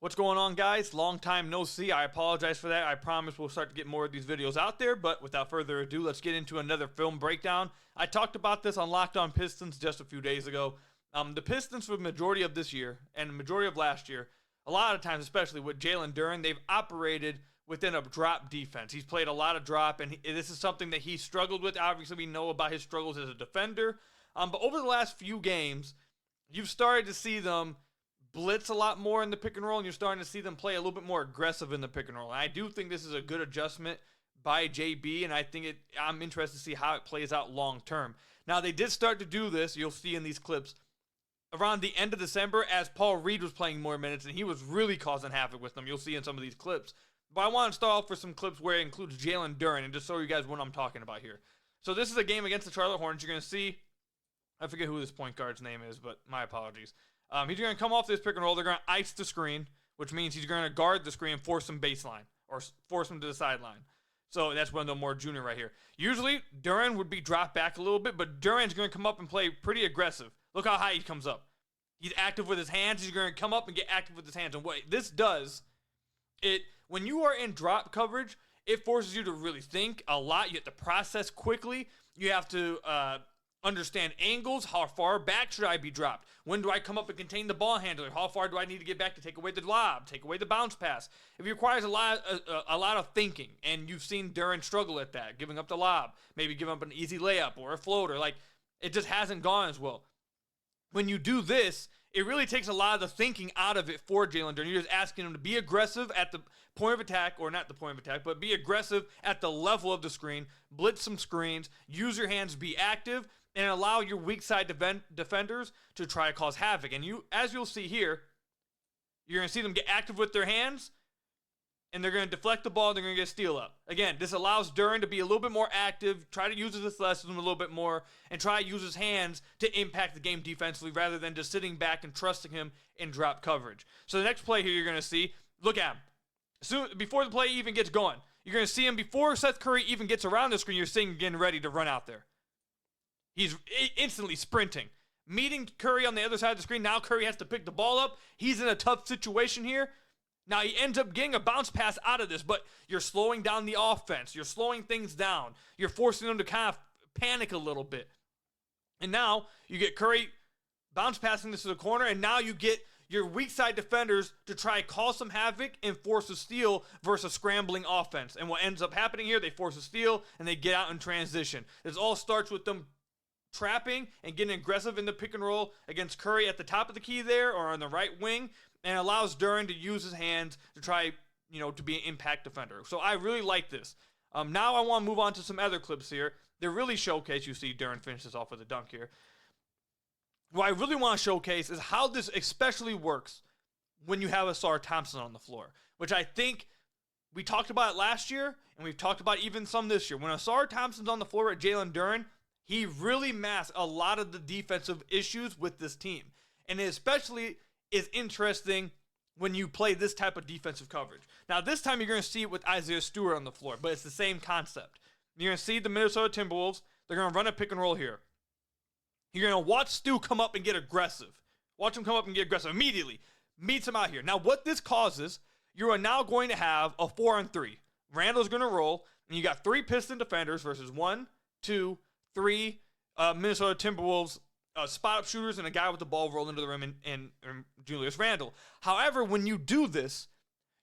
What's going on, guys? Long time no see. I apologize for that. I promise we'll start to get more of these videos out there, but without further ado, let's get into another film breakdown. I talked about this on Locked On Pistons just a few days ago. The Pistons, for the majority of this year and the majority of last year, a lot of times, especially with Jalen Duren, they've operated within a drop defense. He's played a lot of drop, and this is something that he struggled with. Obviously, we know about his struggles as a defender, but over the last few games, you've started to see them blitz a lot more in the pick and roll, and you're starting to see them play a little bit more aggressive in the pick and roll. And I do think this is a good adjustment by JB, and I think I'm interested to see how it plays out long term. Now, they did start to do this, you'll see in these clips, around the end of December as Paul Reed was playing more minutes, and he was really causing havoc with them. You'll see in some of these clips. But I want to start off with some clips where it includes Jalen Duren, and just show you guys what I'm talking about here. So this is a game against the Charlotte Hornets. You're going to see, I forget who this point guard's name is, but my apologies. He's going to come off this pick and roll. They're going to ice the screen, which means he's going to guard the screen and force him baseline or force him to the sideline. So that's Wendell Moore Jr. right here. Usually, Duren would be dropped back a little bit, but Duren's going to come up and play pretty aggressive. Look how high he comes up. He's active with his hands. He's going to come up and get active with his hands. And what this does, when you are in drop coverage, it forces you to really think a lot. You have to process quickly. You have to understand angles. How far back should I be dropped? When do I come up and contain the ball handler? How far do I need to get back to take away the lob, take away the bounce pass? It requires a lot of thinking, and you've seen Duren struggle at that, giving up the lob, maybe giving up an easy layup or a floater. Like, it just hasn't gone as well. When you do this, it really takes a lot of the thinking out of it for Jalen Duren. You're just asking him to be aggressive at the point of attack, or not the point of attack, but be aggressive at the level of the screen, blitz some screens, use your hands, be active, and allow your weak side defenders to try to cause havoc. And as you'll see here, you're going to see them get active with their hands, and they're going to deflect the ball, they're going to get a steal up. Again, this allows Duren to be a little bit more active, try to use his athleticism a little bit more, and try to use his hands to impact the game defensively rather than just sitting back and trusting him in drop coverage. So the next play here you're going to see, look at him. Before the play even gets going, you're going to see him before Seth Curry even gets around the screen, you're seeing him getting ready to run out there. He's instantly sprinting. Meeting Curry on the other side of the screen, now Curry has to pick the ball up. He's in a tough situation here. Now, he ends up getting a bounce pass out of this, but you're slowing down the offense. You're slowing things down. You're forcing them to kind of panic a little bit. And now you get Curry bounce passing this to the corner, and now you get your weak side defenders to try to cause some havoc and force a steal versus scrambling offense. And what ends up happening here, they force a steal, and they get out in transition. This all starts with them trapping and getting aggressive in the pick and roll against Curry at the top of the key there or on the right wing, and allows Duren to use his hands to try, to be an impact defender. So I really like this. Now I want to move on to some other clips here. They really showcase, you see Duren finishes off with a dunk here. What I really want to showcase is how this especially works when you have Ausar Thompson on the floor, which I think we talked about it last year, and we've talked about even some this year. When Ausar Thompson's on the floor at Jalen Duren, he really masks a lot of the defensive issues with this team. And it especially is interesting when you play this type of defensive coverage. Now, this time you're going to see it with Isaiah Stewart on the floor, but it's the same concept. You're going to see the Minnesota Timberwolves. They're going to run a pick and roll here. You're going to watch Stu come up and get aggressive. Watch him come up and get aggressive immediately. Meets him out here. Now, what this causes, you are now going to have a 4-on-3. Randall's going to roll, and you got 3 Piston defenders versus 1, 2, 3 Minnesota Timberwolves spot-up shooters and a guy with the ball rolled into the rim and Julius Randle. However, when you do this,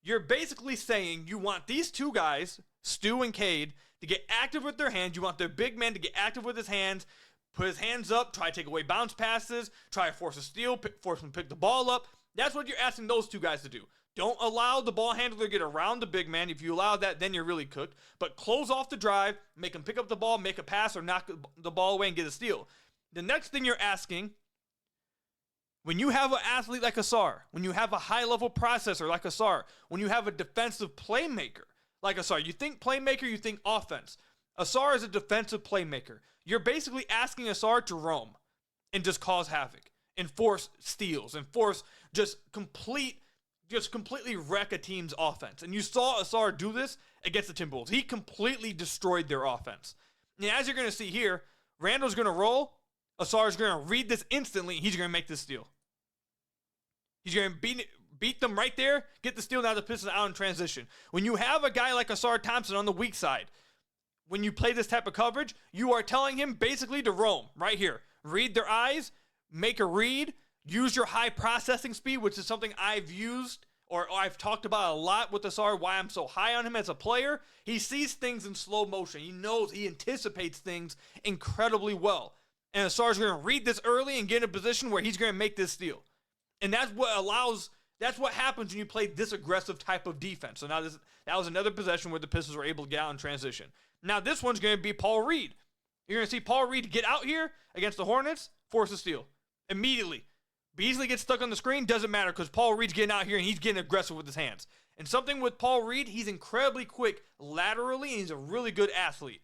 you're basically saying you want these two guys, Stu and Cade, to get active with their hands. You want their big man to get active with his hands, put his hands up, try to take away bounce passes, try to force a steal, force him to pick the ball up. That's what you're asking those two guys to do. Don't allow the ball handler to get around the big man. If you allow that, then you're really cooked. But close off the drive, make him pick up the ball, make a pass, or knock the ball away and get a steal. The next thing you're asking, when you have an athlete like Ausar, when you have a high-level processor like Ausar, when you have a defensive playmaker like Ausar, you think playmaker, you think offense. Ausar is a defensive playmaker. You're basically asking Ausar to roam and just cause havoc and force steals and force just completely wreck a team's offense. And you saw Ausar do this against the Timberwolves. He completely destroyed their offense. And as you're going to see here, Randall's going to roll. Ausar's going to read this instantly. He's going to make this steal. He's going to beat them right there, get the steal. Now the Pistons out in transition. When you have a guy like Ausar Thompson on the weak side, when you play this type of coverage, you are telling him basically to roam right here. Read their eyes, make a read, use your high processing speed, which is something I've used or I've talked about a lot with Ausar, why I'm so high on him as a player. He sees things in slow motion. He knows, he anticipates things incredibly well. And Ausar's going to read this early and get in a position where he's going to make this steal. And that's what happens when you play this aggressive type of defense. So now that was another possession where the Pistons were able to get out in transition. Now this one's going to be Paul Reed. You're going to see Paul Reed get out here against the Hornets, force a steal immediately. Beasley gets stuck on the screen, doesn't matter because Paul Reed's getting out here and he's getting aggressive with his hands. And something with Paul Reed, he's incredibly quick laterally and he's a really good athlete.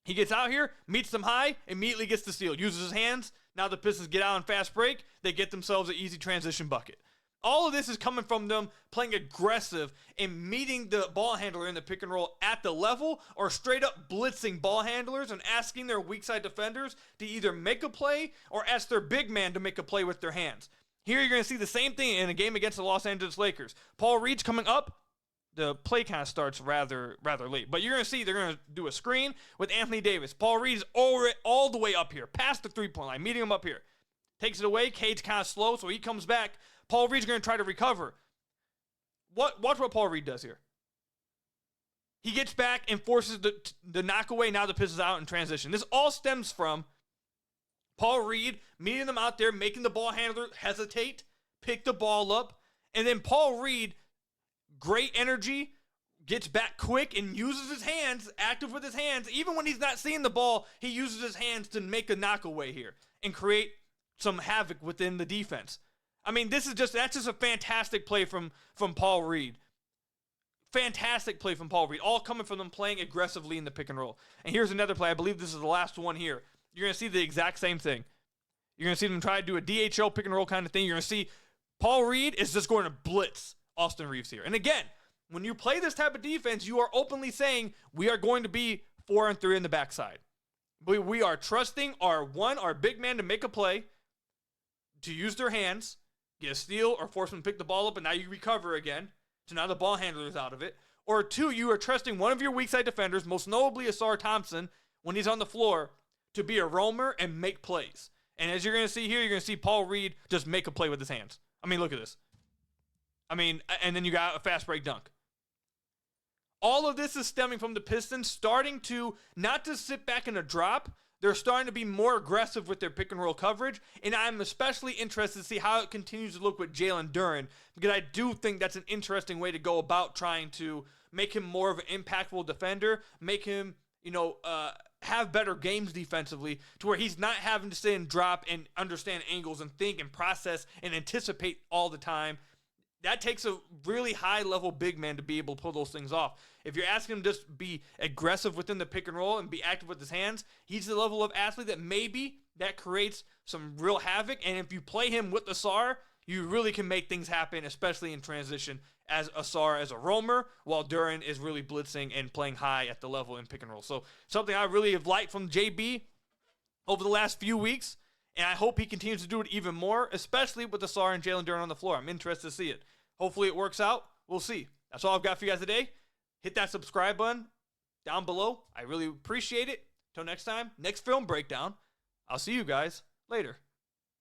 He gets out here, meets them high, immediately gets the steal, uses his hands. Now the Pistons get out on fast break. They get themselves an easy transition bucket. All of this is coming from them playing aggressive and meeting the ball handler in the pick and roll at the level or straight up blitzing ball handlers and asking their weak side defenders to either make a play or ask their big man to make a play with their hands. Here you're going to see the same thing in a game against the Los Angeles Lakers. Paul Reed's coming up. The play kind of starts rather late. But you're going to see they're going to do a screen with Anthony Davis. Paul Reed's all the way up here, past the three-point line, meeting him up here. Takes it away. Cade's kind of slow, so he comes back. Paul Reed's going to try to recover. Watch what Paul Reed does here. He gets back and forces the knock away. Now the Pistons out in transition. This all stems from Paul Reed meeting them out there, making the ball handler hesitate, pick the ball up, and then Paul Reed, great energy, gets back quick and uses his hands, active with his hands. Even when he's not seeing the ball, he uses his hands to make a knockaway here and create some havoc within the defense. I mean, that's just a fantastic play from Paul Reed. Fantastic play from Paul Reed. All coming from them playing aggressively in the pick and roll. And here's another play. I believe this is the last one here. You're going to see the exact same thing. You're going to see them try to do a DHO pick and roll kind of thing. You're going to see Paul Reed is just going to blitz Austin Reeves here. And again, when you play this type of defense, you are openly saying we are going to be 4 and 3 in the backside. We are trusting our big man to make a play, to use their hands, get a steal or force them to pick the ball up, and now you recover again. So now the ball handler is out of it. Or 2, you are trusting one of your weak side defenders, most notably Ausar Thompson, when he's on the floor, to be a roamer and make plays. And as you're going to see here, you're going to see Paul Reed just make a play with his hands. I mean, look at this. I mean, and then you got a fast break dunk. All of this is stemming from the Pistons starting to not just sit back in a drop. They're starting to be more aggressive with their pick and roll coverage, and I'm especially interested to see how it continues to look with Jalen Duren, because I do think that's an interesting way to go about trying to make him more of an impactful defender, make him, have better games defensively to where he's not having to sit and drop and understand angles and think and process and anticipate all the time. That takes a really high-level big man to be able to pull those things off. If you're asking him to just be aggressive within the pick and roll and be active with his hands, he's the level of athlete that maybe that creates some real havoc. And if you play him with Ausar, you really can make things happen, especially in transition, as Ausar as a roamer, while Duren is really blitzing and playing high at the level in pick and roll. So something I really have liked from JB over the last few weeks. And I hope he continues to do it even more, especially with Ausar and Jalen Duren on the floor. I'm interested to see it. Hopefully it works out. We'll see. That's all I've got for you guys today. Hit that subscribe button down below. I really appreciate it. Till next time, next film breakdown. I'll see you guys later.